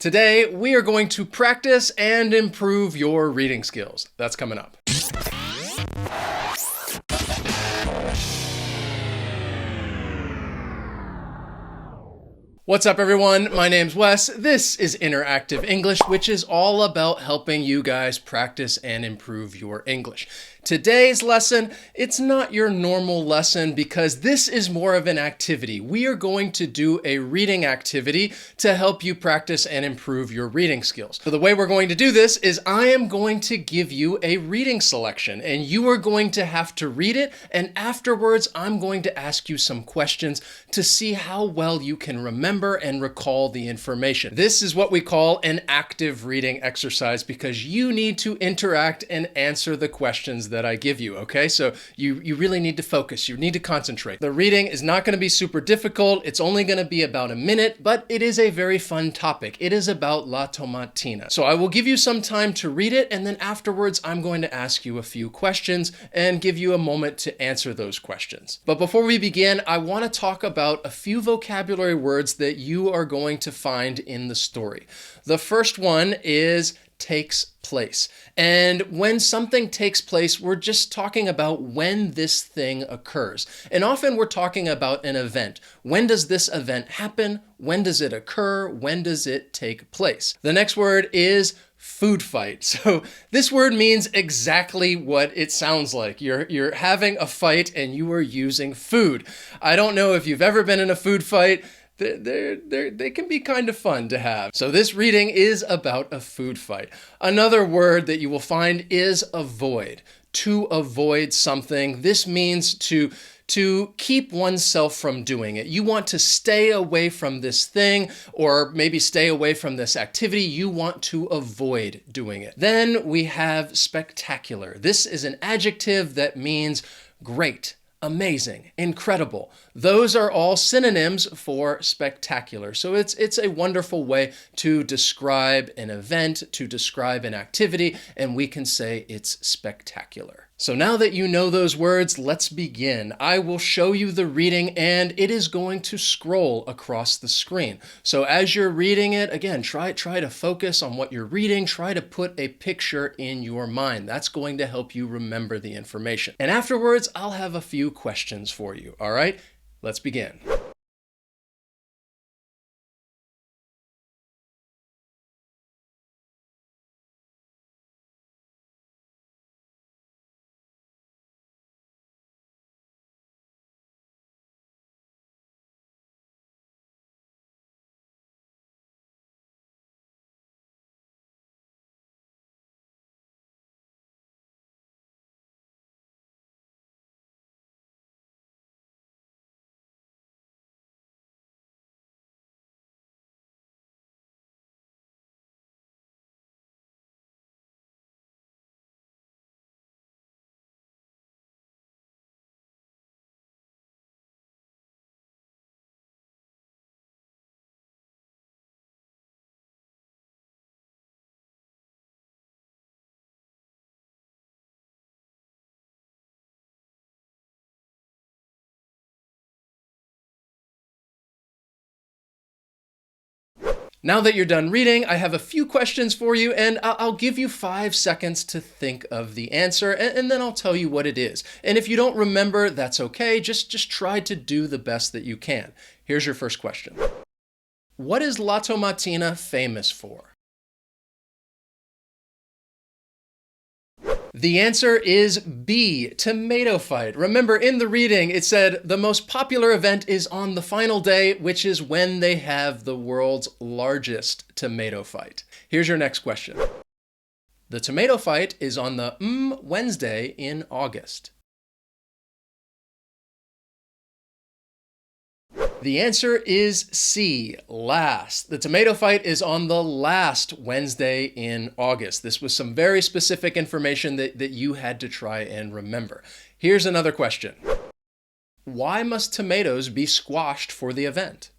Today, we are going to practice and improve your reading skills. That's coming up. What's up, everyone? My name's Wes. This is Interactive English, which is all about helping you guys practice and improve your English. Today's lesson, it's not your normal lesson because this is more of an activity. We are going to do a reading activity to help you practice and improve your reading skills. So the way we're going to do this is I am going to give you a reading selection and you are going to have to read it, and afterwards I'm going to ask you some questions to see how well you can remember and recall the information. This is what we call an active reading exercise because you need to interact and answer the questions that I give you, okay? So you really need to focus. You need to concentrate. The reading is not going to be super difficult. It's only going to be about a minute, but it is a very fun topic. It is about La Tomatina. So I will give you some time to read it, and then afterwards I'm going to ask you a few questions and give you a moment to answer those questions. But before we begin, I want to talk about a few vocabulary words that you are going to find in the story. The first one is takes place. And when something takes place, we're just talking about when this thing occurs. And often we're talking about an event. When does this event happen? When does it occur? When does it take place? The next word is food fight. So this word means exactly what it sounds like. You're having a fight and you are using food. I don't know if you've ever been in a food fight. They can be kind of fun to have. So this reading is about a food fight. Another word that you will find is avoid. To avoid something. This means to keep oneself from doing it. You want to stay away from this thing, or maybe stay away from this activity. You want to avoid doing it. Then we have spectacular. This is an adjective that means great, amazing, incredible. Those are all synonyms for spectacular. So it's a wonderful way to describe an event, to describe an activity, and we can say it's spectacular. So now that you know those words, let's begin. I will show you the reading and it is going to scroll across the screen. So as you're reading it, again, try to focus on what you're reading. Try to put a picture in your mind. That's going to help you remember the information. And afterwards, I'll have a few questions for you. All right, let's begin. Now that you're done reading, I have a few questions for you, and I'll give you 5 seconds to think of the answer, and then I'll tell you what it is. And if you don't remember, that's okay. Just try to do the best that you can. Here's your first question. What is La Tomatina famous for? The answer is B, tomato fight. Remember, in the reading, it said the most popular event is on the final day, which is when they have the world's largest tomato fight. Here's your next question. The tomato fight is on the Wednesday in August. The answer is C, last. The tomato fight is on the last Wednesday in August. This was some very specific information that you had to try and remember. Here's another question. Why must tomatoes be squashed for the event?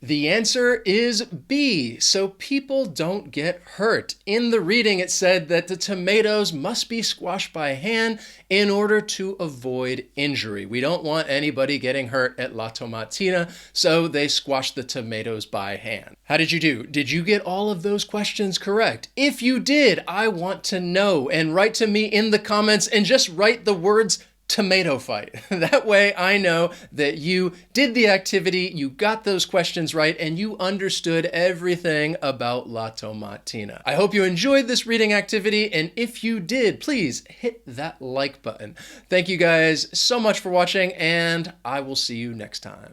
The answer is B, so people don't get hurt. In the reading, it said that the tomatoes must be squashed by hand in order to avoid injury. We don't want anybody getting hurt at La Tomatina, so they squash the tomatoes by hand. How did you do? Did you get all of those questions correct? If you did, I want to know, and write to me in the comments and just write the words tomato fight. That way I know that you did the activity, you got those questions right, and you understood everything about La Tomatina. I hope you enjoyed this reading activity, and if you did, please hit that like button. Thank you guys so much for watching, and I will see you next time.